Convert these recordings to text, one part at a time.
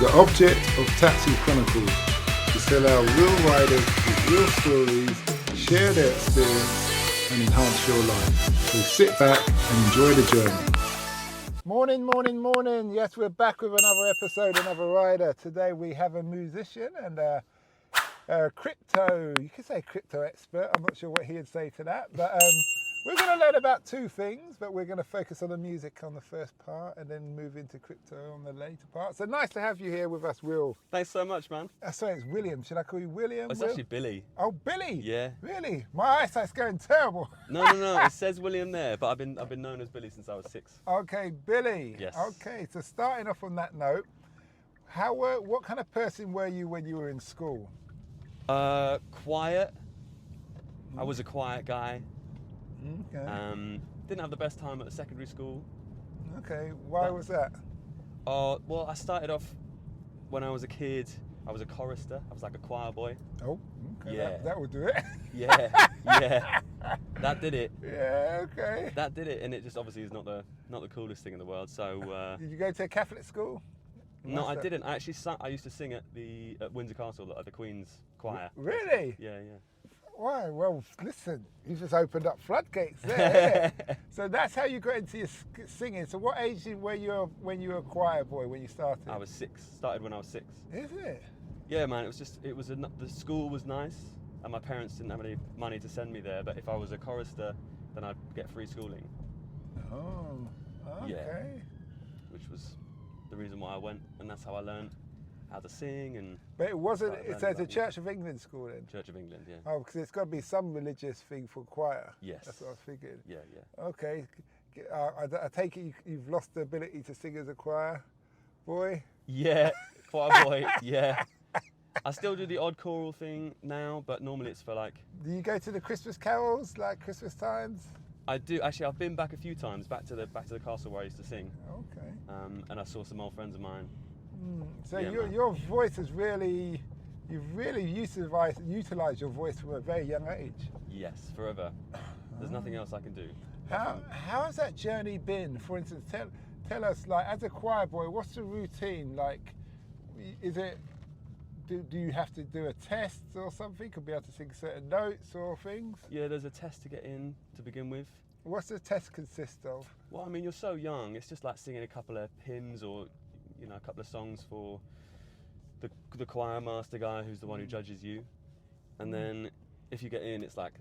The object of TaxiChronicles is to allow real riders with real stories share their experience and enhance your life. So sit back and enjoy the journey. Morning. Yes, we're back with another episode, another rider. Today we have a musician and a crypto, you could say crypto expert. I'm not sure what he'd say to that, but we're going to learn about two things, but we're going to focus on the music on the first part and then move into crypto on the later part. So nice to have you here with us, Will. Thanks so much, man. Sorry, it's William. Should I call you William? It's Will? actually Billy. Oh, Billy? Yeah. Really? My eyesight's going terrible. No. It says William there, but I've been known as Billy since I was 6. Okay, Billy. Yes. Okay, so starting off on that note, what kind of person were you when you were in school? Quiet. I was a quiet guy. Okay. Didn't have the best time at secondary school. Okay, why was that? Well, I started off when I was a kid. I was a chorister. I was like a choir boy. Oh, okay. Yeah. That would do it. Yeah. That did it. Yeah, okay. That did it, and it just obviously is not the coolest thing in the world. So. Did you go to a Catholic school? No, I didn't. I used to sing at Windsor Castle at the Queen's Choir. Really? Yeah. Why? Well, listen, you just opened up floodgates there. So that's how you got into your singing. So what age were you when you were a choir boy when you started? I was 6. Started when I was 6. Is it? Yeah, man. The school was nice, and my parents didn't have any money to send me there. But if I was a chorister, then I'd get free schooling. Oh, okay. Yeah. Which was the reason why I went, and that's how I learned how to sing. And but it wasn't. It's a Church of England school then. Church of England, yeah. Oh, because it's got to be some religious thing for choir. Yes. That's what I figured. Yeah. Okay. I take it you've lost the ability to sing as a choir boy. Yeah, choir boy. Yeah. I still do the odd choral thing now, but normally it's for like. Do you go to the Christmas carols, like Christmas times? I do actually. I've been back a few times, back to the castle where I used to sing. Okay. And I saw some old friends of mine. So yeah, your voice is really, you've really utilised your voice from a very young age. Yes, forever. There's nothing else I can do. How has that journey been? For instance, tell us, like, as a choir boy, what's the routine like? Is it? Do you have to do a test or something? Could be able to sing certain notes or things? Yeah, there's a test to get in to begin with. What's the test consist of? Well, I mean, you're so young. It's just like singing a couple of hymns or, a couple of songs for the choir master guy who's the one who judges you. And then if you get in, it's like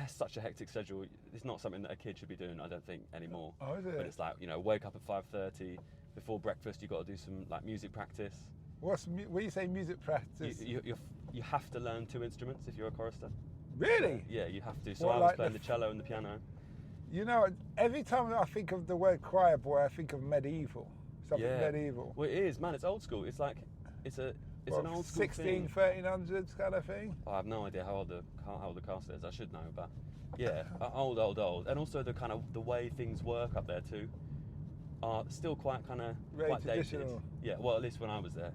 such a hectic schedule. It's not something that a kid should be doing, I don't think, anymore. Oh, is it? But it's like, wake up at 5:30. Before breakfast, you've got to do some like music practice. When you say music practice? You have to learn 2 instruments if you're a chorister. Really? Yeah, you have to. So I was playing the cello and the piano. Every time I think of the word choir boy, I think of medieval. Something medieval. Well, it is, man. It's old school. It's like it's an old school 16, 1300s kind of thing. I have no idea how old the castle is. I should know, but yeah, old, and also the way things work up there too are still quite traditional. dated. Yeah, well, at least when I was there.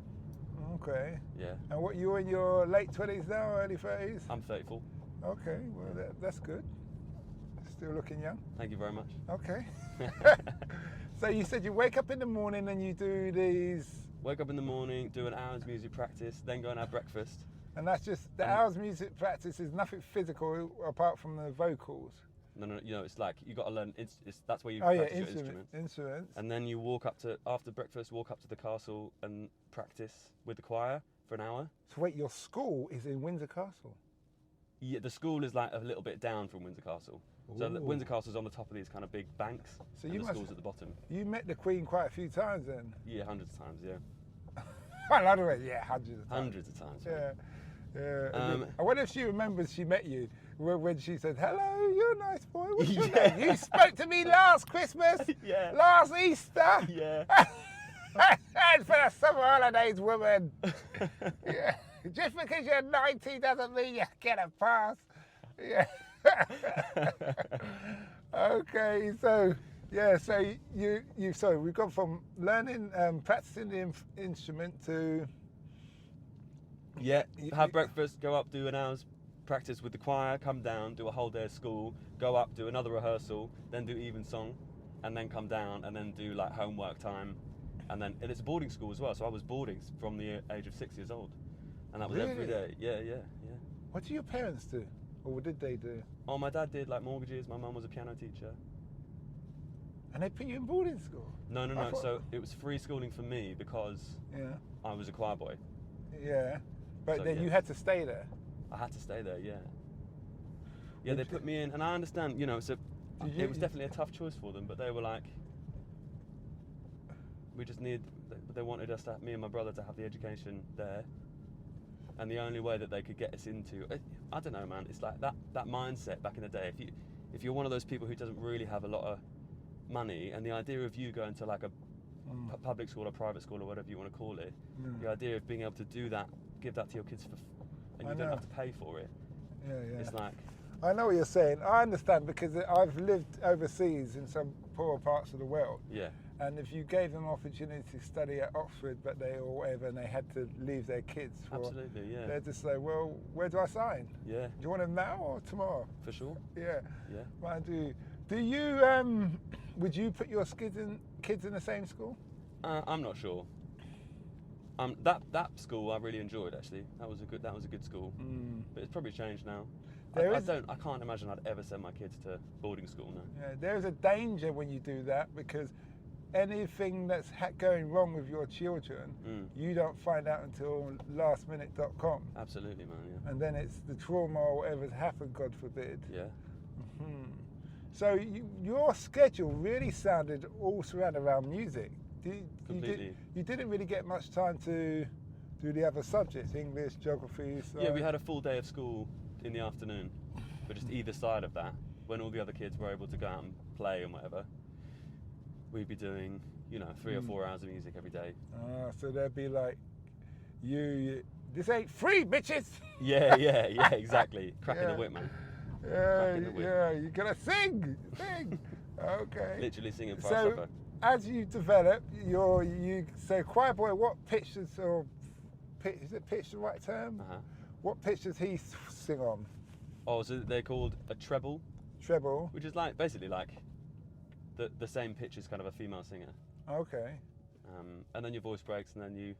Okay. Yeah. And what, you're in your late 20s now, early 30s? I'm 34. Okay, well that's good. Still looking young. Thank you very much. Okay. So you said you wake up in the morning and you do these. Wake up in the morning, do an hour's music practice, then go and have breakfast. And that's just the hour's music practice is nothing physical apart from the vocals. No. It's like you got to learn. That's where you practice your instruments. And then you after breakfast, walk up to the castle and practice with the choir for an hour. So wait, your school is in Windsor Castle? Yeah, the school is like a little bit down from Windsor Castle. Ooh. So Windsor Castle is on the top of these kind of big banks, and the school's at the bottom. You met the Queen quite a few times then? Yeah, hundreds of times, yeah. I love it, yeah, hundreds of times. Hundreds of times. Yeah. I wonder if she remembers she met you when she said, "Hello, you're a nice boy. What's your name? You spoke to me last Christmas, last Easter." Yeah. It's for the summer holidays, woman. Yeah. Just because you're 90 doesn't mean you get a pass. Yeah. Okay, so we've gone from learning, practicing the instrument to. Yeah, have breakfast, go up, do an hour's practice with the choir, come down, do a whole day of school, go up, do another rehearsal, then do evensong, and then come down and then do like homework time, And it's a boarding school as well, so I was boarding from the age of 6 years old. And that was Really? every day. Yeah. What do your parents do? Or what did they do? Oh, my dad did like mortgages, my mum was a piano teacher. And they put you in boarding school? No. So it was free schooling for me because I was a choir boy. Yeah. But So, then yeah. you had to stay there? I had to stay there, yeah. Yeah, they put me in, and I understand, it was definitely a tough choice for them, but they were like, they wanted us me and my brother to have the education there, and the only way that they could get us into, I don't know, man, it's like that mindset back in the day. If you're one of those people who doesn't really have a lot of money, and the idea of you going to like a public school or private school or whatever you want to call it, the idea of being able to do that, give that to your kids and you don't have to pay for it. Yeah. It's like, I know what you're saying. I understand because I've lived overseas in some poorer parts of the world. yeah, And if you gave them opportunity to study at Oxford, or whatever, and they had to leave their kids absolutely, yeah, they'd just say, well, where do I sign? yeah, Do you want them now or tomorrow? for sure, Yeah. yeah. Mine do. Do you, would you put your kids in the same school? I'm not sure. That school I really enjoyed actually. That was a good school, but it's probably changed now. I can't imagine I'd ever send my kids to boarding school now. Yeah, there is a danger when you do that because anything that's going wrong with your children, you don't find out until lastminute.com. Absolutely, man. Yeah. And then it's the trauma or whatever's happened, God forbid. Yeah. So your schedule really sounded all surrounded around music. Completely. You didn't really get much time to do the other subjects, English, geography. So. Yeah, we had a full day of school in the afternoon, but just either side of that, when all the other kids were able to go out and play and whatever, we'd be doing, 3 or 4 hours of music every day. So there'd be like, this ain't free, bitches! Yeah, exactly. Cracking the whip, man. Yeah, you gotta sing! Okay. Literally singing for our supper. As you develop, so Choirboy, what pitch is it pitch the right term? What pitch does he sing on? Oh, so they're called a treble. Treble. Which is basically like the same pitch as kind of a female singer. Okay. And then your voice breaks, and then you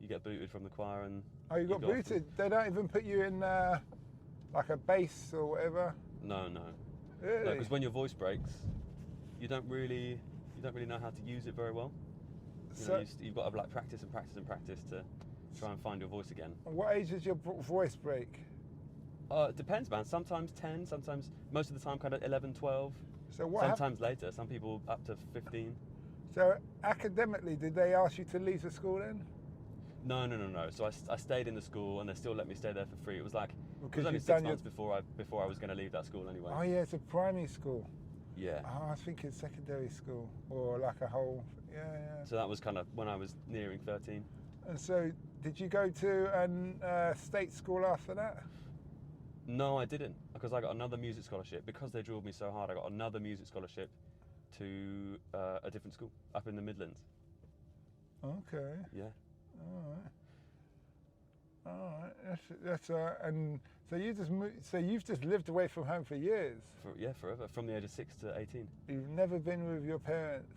get booted from the choir. And you got booted? They don't even put you in like a bass or whatever? No. Really? No, because when your voice breaks, you don't really know how to use it very well. You've got to practice to try and find your voice again. What age does your voice break? It depends, man. Sometimes 10, sometimes most of the time kind of 11, 12. So what sometimes later, some people up to 15. So academically, did they ask you to leave the school then? No. So I stayed in the school, and they still let me stay there for free. It was only 6 months before I was going to leave that school anyway. Oh yeah, it's a primary school. Yeah. Oh, I was thinking secondary school or like a whole. Yeah. So that was kind of when I was nearing 13. And so, did you go to a state school after that? No, I didn't, because I got another music scholarship. Because they drilled me so hard, I got another music scholarship to a different school up in the Midlands. Okay. Yeah. All right. That's and so you just so you've just lived away from home for years. Forever, from the age of 6 to 18. You've never been with your parents.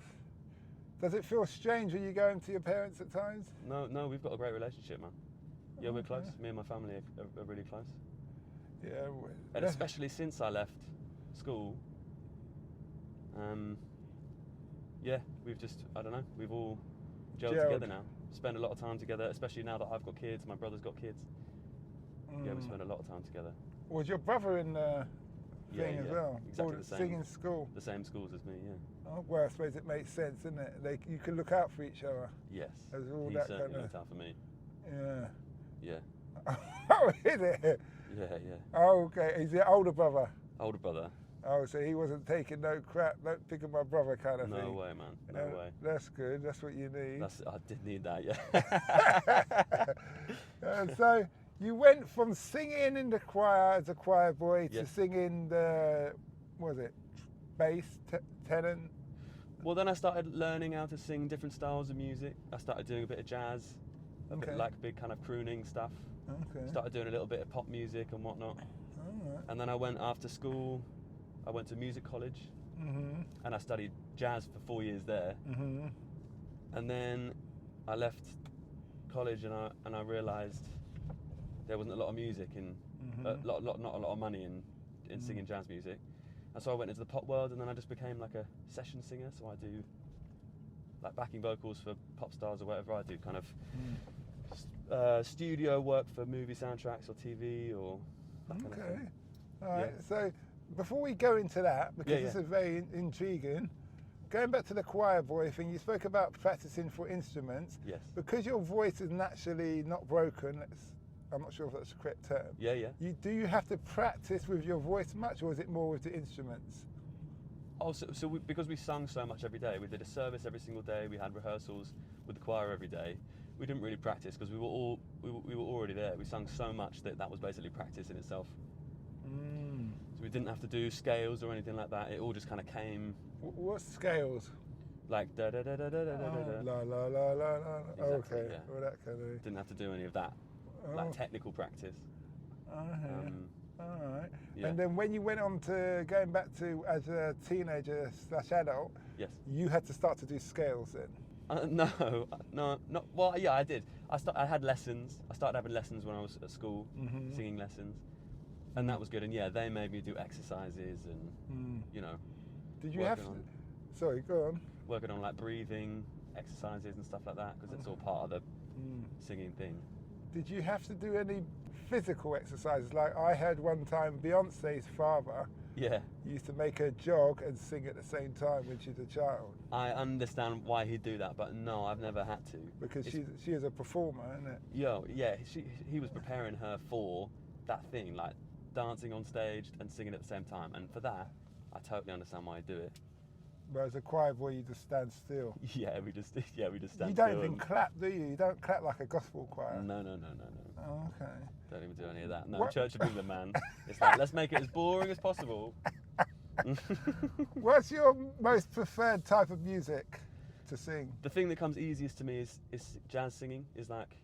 Does it feel strange when you go into your parents at times? No, we've got a great relationship, man. Yeah, we're close. Me and my family are really close. Yeah. And especially since I left school, we've just, I don't know, we've all gelled together now. Spend a lot of time together, especially now that I've got kids, my brother's got kids. Yeah, we spend a lot of time together. Was your brother in the thing as well? Exactly the same. Singing school? The same schools as me, yeah. Oh, well, I suppose it makes sense, doesn't it? You can look out for each other. Yes. He certainly looked out for me. Yeah. Yeah. Oh, is it? Yeah. Oh, okay. He's the older brother? Older brother. Oh, so he wasn't taking no crap, don't pick up my brother kind of thing. No way, man. No way. That's good. That's what you need. I did need that, yeah. And so you went from singing in the choir as a choir boy to singing the, what was it, bass, tenor? Well, then I started learning how to sing different styles of music. I started doing a bit of jazz, a bit like big kind of crooning stuff. Okay. Started doing a little bit of pop music and whatnot. All right. And then I went after school. I went to music college, and I studied jazz for 4 years there. And then I left college and I realised there wasn't a lot of music and not a lot of money in singing jazz music. And so I went into the pop world, and then I just became like a session singer. So I do like backing vocals for pop stars or whatever. I do kind of studio work for movie soundtracks or TV or that kind of thing. All right. Yeah. So before we go into that, because this is very intriguing, going back to the Choirboy thing, you spoke about practicing for instruments. Yes. Because your voice is naturally not broken, I'm not sure if that's the correct term. Yeah. Do you have to practice with your voice much, or is it more with the instruments? Oh, because we sung so much every day, we did a service every single day, we had rehearsals with the choir every day. We didn't really practice because we were already there. We sung so much that was basically practice in itself. So we didn't have to do scales or anything like that. It all just kind of came. What's scales? Like da da da da da da da da. La la la la la. Exactly, okay. Yeah. Well, that kind of. Didn't have to do any of that, like technical practice. All right. Yeah. And then when you went on to going back to as a teenager / adult, yes, you had to start to do scales then. No, not. Well, yeah, I did. I had lessons. I started having lessons when I was at school, singing lessons, and that was good. And yeah, they made me do exercises and you know. Did you have to? Sorry, go on. Working on like breathing exercises and stuff like that, because it's all part of the singing thing. Did you have to do any physical exercises? Like I heard one time Beyonce's father used to make her jog and sing at the same time when she's a child. I understand why he'd do that, but no, I've never had to. Because she is a performer, isn't it? Yeah, he was preparing her for that thing, like dancing on stage and singing at the same time, and for that, I totally understand why he'd do it. Whereas a Choirboy, you just stand still. Yeah, we just stand still. You don't even clap, do you? You don't clap like a gospel choir. No. Oh, okay. Don't even do any of that. No, Church of England, man. It's like, let's make it as boring as possible. What's your most preferred type of music to sing? The thing that comes easiest to me is jazz singing, is like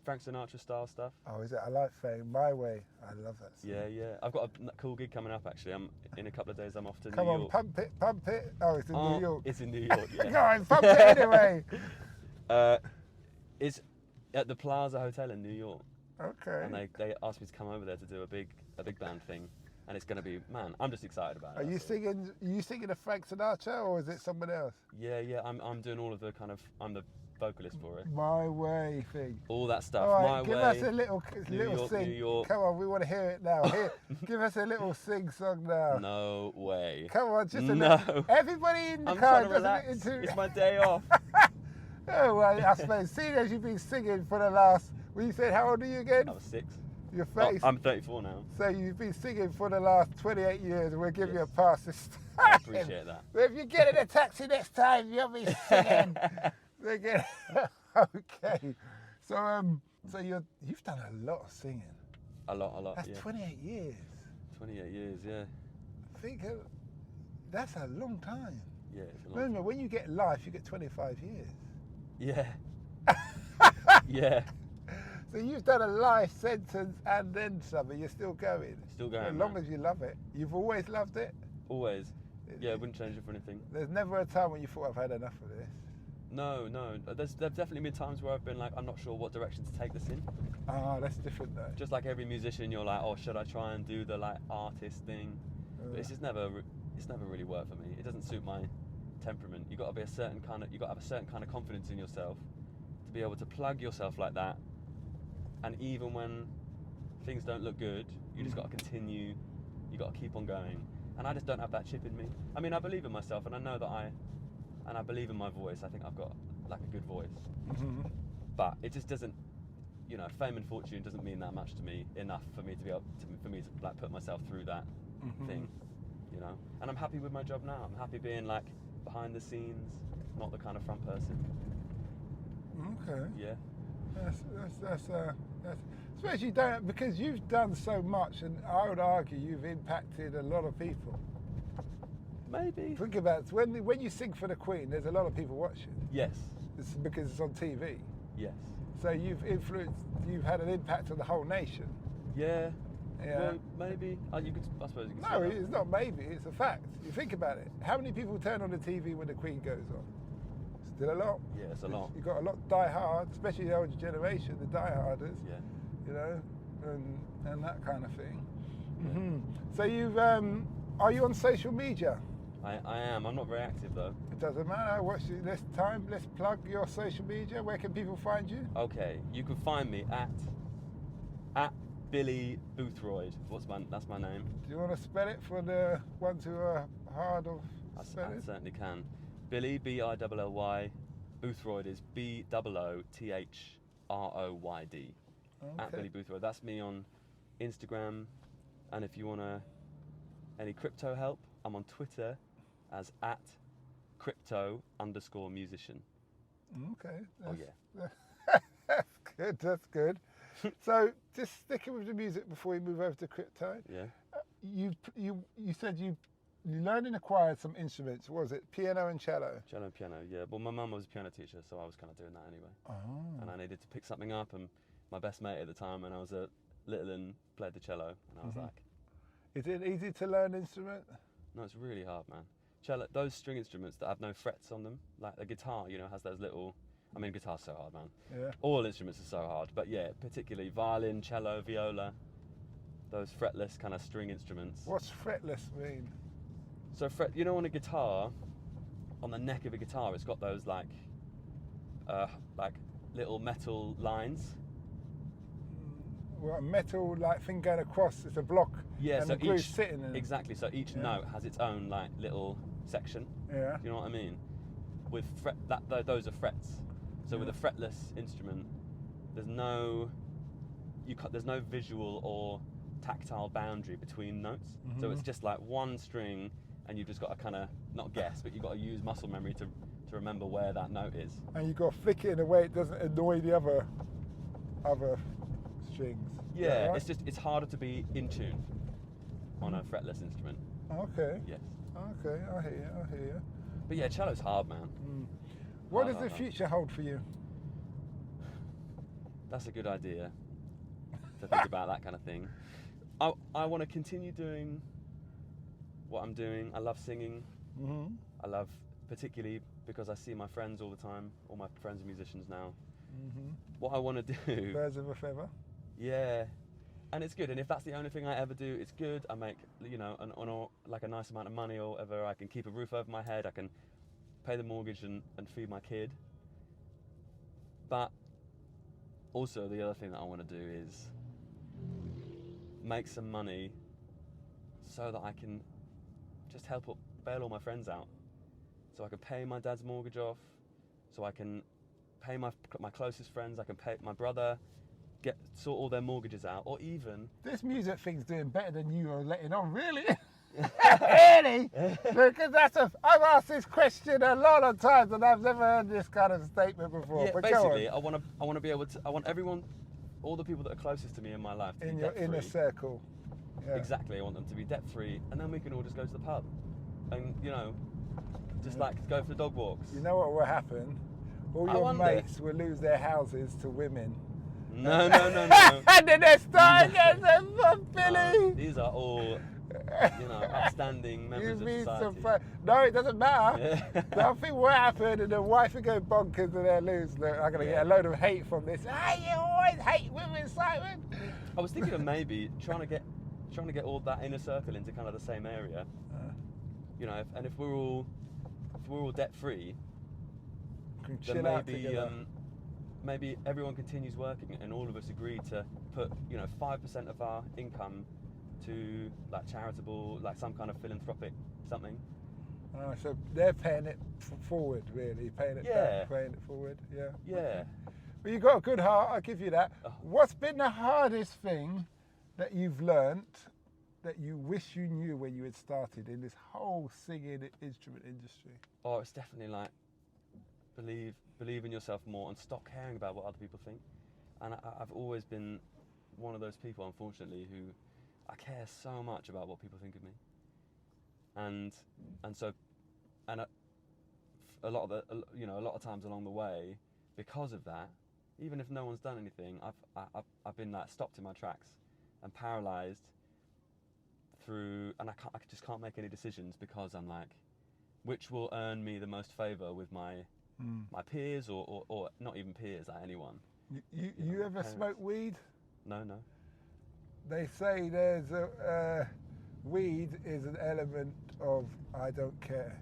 Frank Sinatra style stuff. Oh, is it? I like saying My Way. I love that song. Yeah. I've got a cool gig coming up, actually. In a couple of days, I'm off to New Come York. on, pump it. Oh, it's in New York. It's in New York, yeah. Go on, pump it anyway. It's at the Plaza Hotel in New York. Okay. And they asked me to come over there to do a big band thing, and it's going to be, man, I'm just excited about it. Are you singing a Frank Sinatra, or is it someone else? Yeah. I'm doing all of the kind of, I'm the vocalist for it. My Way thing. All that stuff. All right, My give Way. us a little York, sing. New York. Come on, we want to hear it now. Here, give us a little sing song now. No way. Come on, just a no. little. Everybody in the I'm car trying to relax. It's my day off. Oh, well, I suppose, seeing as you've been singing for the last, you said, how old are you again? I was 6. You're 30. I'm 34 now. So you've been singing for the last 28 years, and we'll give you a pass this time. I appreciate that. So if you get in a taxi next time, you'll be singing. Okay. So you've done a lot of singing. A lot. That's 28 years. 28 years, yeah. I think that's a long time. Yeah, it's a long Remember, when you get life, you get 25 years. Yeah. Yeah. So you've done a life sentence and then some, and you're still going. Still going. As long as you love it. You've always loved it? Always. Yeah, wouldn't change it for anything. There's never a time when you thought, I've had enough of this. No. There's definitely been times where I've been like, I'm not sure what direction to take this in. Ah, that's different though. Just like every musician, you're like, oh, should I try and do the like artist thing? But it's never really worked for me. It doesn't suit my temperament. You got to have a certain kind of confidence in yourself to be able to plug yourself like that. And even when things don't look good, you just got to continue. You got to keep on going. And I just don't have that chip in me. I mean, I believe in myself, and I know that I believe in my voice. I think I've got like a good voice. But it just doesn't, fame and fortune doesn't mean that much to me enough for me to be able to like put myself through that thing, And I'm happy with my job now. I'm happy being like behind the scenes, not the kind of front person. Okay. Yeah. That's suppose you don't, because you've done so much, and I would argue you've impacted a lot of people. Maybe. Think about it. When you sing for the Queen, there's a lot of people watching. Yes. It's because it's on TV. Yes. So you've had an impact on the whole nation. Yeah. Yeah. Well, maybe. I suppose you could No, say that. it's not maybe, it's a fact. You think about it. How many people turn on the TV when the Queen goes on? Did a lot? Yeah, it's a lot. You got a lot die-hard, especially the older generation, the die-harders. Yeah. You know, and that kind of thing. Mm-hmm. So are you on social media? I am. I'm not very active though. It doesn't matter. Let's plug your social media. Where can people find you? Okay, you can find me at Billy Boothroyd. That's my name. Do you want to spell it for the ones who are hard of spelling? I certainly can. Billy, Billy, Boothroyd is BOOTHROYD. Okay. At Billy Boothroyd. That's me on Instagram. And if you want any crypto help, I'm on Twitter as at @crypto_musician. Okay. Oh yeah. That's good. So just sticking with the music before we move over to crypto. Yeah. You said you learned and acquired some instruments. What was it? Piano and cello? Cello and piano, yeah. Well, my mum was a piano teacher, so I was kind of doing that anyway. Oh. And I needed to pick something up, and my best mate at the time, when I was little and played the cello, and I was like... Is it easy to learn an instrument? No, it's really hard, man. Cello, those string instruments that have no frets on them, like the guitar, has those little... I mean, guitar's so hard, man. Yeah. All instruments are so hard, but yeah, particularly violin, cello, viola, those fretless kind of string instruments. What's fretless mean? So on a guitar, on the neck of a guitar, it's got those like little metal lines. Well, a metal thing going across. It's a block. Yeah, and so the groove's sitting in it. Exactly. So each note has its own little section. Yeah. Do you know what I mean? With those are frets. So with a fretless instrument, there's no visual or tactile boundary between notes. Mm-hmm. So it's just like one string, and you've just got to kind of not guess, but you've got to use muscle memory to remember where that note is. And you've got to flick it in a way it doesn't annoy the other strings. Yeah, right? it's harder to be in tune on a fretless instrument. Okay. Yes. Okay, I hear you. But yeah, cello's hard, man. What does the future hold for you? That's a good idea to think about that kind of thing. I want to continue doing what I'm doing. I love singing. Mm-hmm. I love, particularly because I see my friends all the time. All my friends are musicians now. Mm-hmm. What I want to do... Birds of a feather. Yeah. And it's good. And if that's the only thing I ever do, it's good. I make, a nice amount of money or whatever. I can keep a roof over my head. I can pay the mortgage and feed my kid. But also the other thing that I want to do is make some money so that I can just help bail all my friends out. So I can pay my dad's mortgage off, so I can pay my closest friends, I can pay my brother, sort all their mortgages out, or even... This music thing's doing better than you are letting on, really? Really? Because I've asked this question a lot of times and I've never heard this kind of statement before. Yeah, but basically, I want to be able to... I want everyone, all the people that are closest to me in my life to be debt-free. In your inner circle. Yeah. Exactly, I want them to be debt-free, and then we can all just go to the pub. And, just go for dog walks. You know what will hapen? All your mates will lose their houses to women. No. And then they start again, Billy. These are all, upstanding members of society. No, it doesn't matter. Yeah. So I think what happened, and the wife will go bonkers and they'll lose. Look, I'm going to get a load of hate from this. Hey, you always hate women, Simon. I was thinking of maybe trying to get all that inner circle into kind of the same area. If we're all debt free, then maybe everyone continues working, and all of us agree to put 5% of our income to charitable, some kind of philanthropic something. So they're paying it forward, really, paying it back, paying it forward. Yeah. Yeah. Well, you've got a good heart. I'll give you that. What's been the hardest thing that you've learnt that you wish you knew when you had started in this whole singing instrument industry? Oh, it's definitely believe in yourself more and stop caring about what other people think. And I've always been one of those people, unfortunately, who I care so much about what people think of me. And a lot of times along the way, because of that, even if no one's done anything, I've been stopped in my tracks and paralysed and I just can't make any decisions because I'm which will earn me the most favour with my my peers or not even peers, like anyone. You ever smoke weed? No. They say there's weed is an element of I don't care.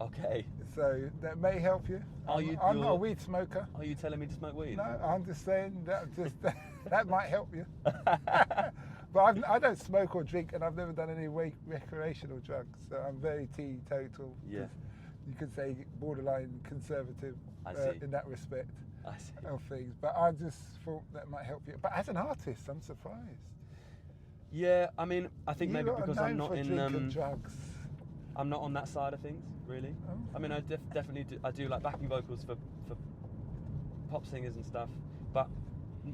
Okay. So that may help you. I'm not a weed smoker. Are you telling me to smoke weed? No, I'm just saying that might help you. But I don't smoke or drink, and I've never done any recreational drugs. So I'm very teetotal. Yeah. You could say borderline conservative in that respect. I see. Of things, but I just thought that might help you. But as an artist, I'm surprised. Yeah, I mean, I think maybe because I'm not in drugs. I'm not on that side of things, really. Oh. I mean, I definitely do. I do like backing vocals for pop singers and stuff, but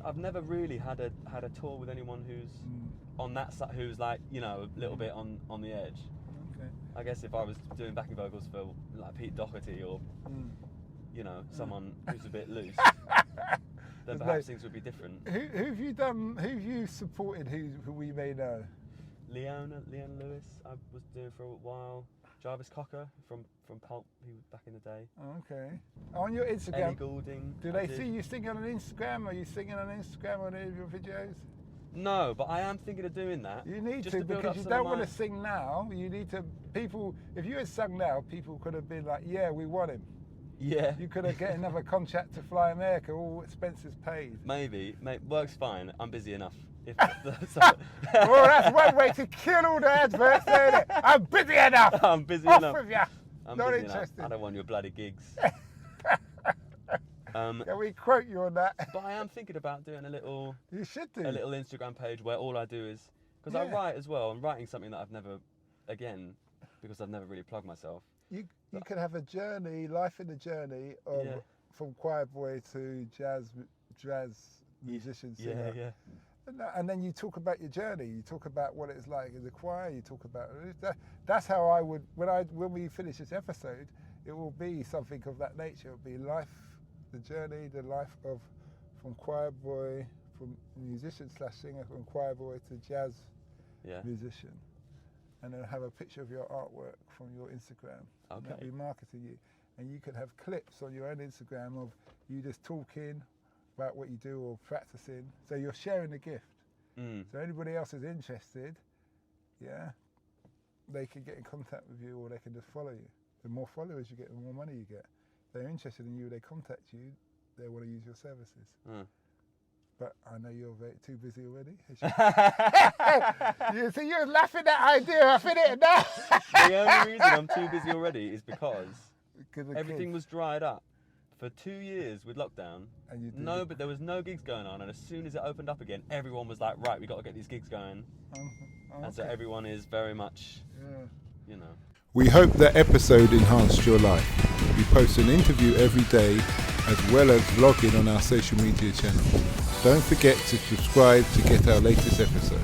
I've never really had a tour with anyone who's on that side, who's like, you know, a little bit on the edge. Okay. I guess if I was doing backing vocals for like Pete Doherty or you know, someone who's a bit loose, then perhaps things would be different. Who have you done? Who have you supported? Who we may know? Leon Lewis, I was doing for a while. Jarvis Cocker from Pulp, he was back in the day. Okay. On your Instagram, Ellie Goulding. do they see you singing on Instagram? Are you singing on Instagram on any of your videos? No, but I am thinking of doing that. You need just to build because up you some don't of want my- to sing now. You need to. People, if you had sung now, people could have been like, "Yeah, we want him." Yeah. You could have get another contract to fly America, all expenses paid. Maybe, works fine. I'm busy enough. If Well, that's one way to kill all the adverts, isn't it? I'm busy enough. I'm busy Off enough. with you. I'm Not busy interested. enough. I don't want your bloody gigs. Can we quote you on that? But I am thinking about doing a little You should do. a little Instagram page where all I do is, because I write as well. I'm writing something that I've never, again, because I've never really plugged myself. You could have a journey, life in the journey of from Choirboy to jazz musician singer. Yeah. And then you talk about your journey. You talk about what it's like in the choir. You talk about that's how I would when we finish this episode. It will be something of that nature. It will be life, the journey, the life of from choirboy, from musician / singer, from choirboy to jazz musician, and then have a picture of your artwork from your Instagram. Okay. And that'll be marketing you, and you could have clips on your own Instagram of you just talking about what you do or practicing. So you're sharing the gift. So anybody else is interested, they can get in contact with you or they can just follow you. The more followers you get, the more money you get. If they're interested in you, they contact you, they want to use your services. But I know you're too busy already. You see, you're laughing at idea. I fit it now. The only reason I'm too busy already is because everything was dried up for 2 years with lockdown. And but there was no gigs going on. And as soon as it opened up again, everyone was like, right, we got to get these gigs going. And so everyone is very much, you know. We hope that episode enhanced your life. We post an interview every day as well as vlogging on our social media channel. Don't forget to subscribe to get our latest episode.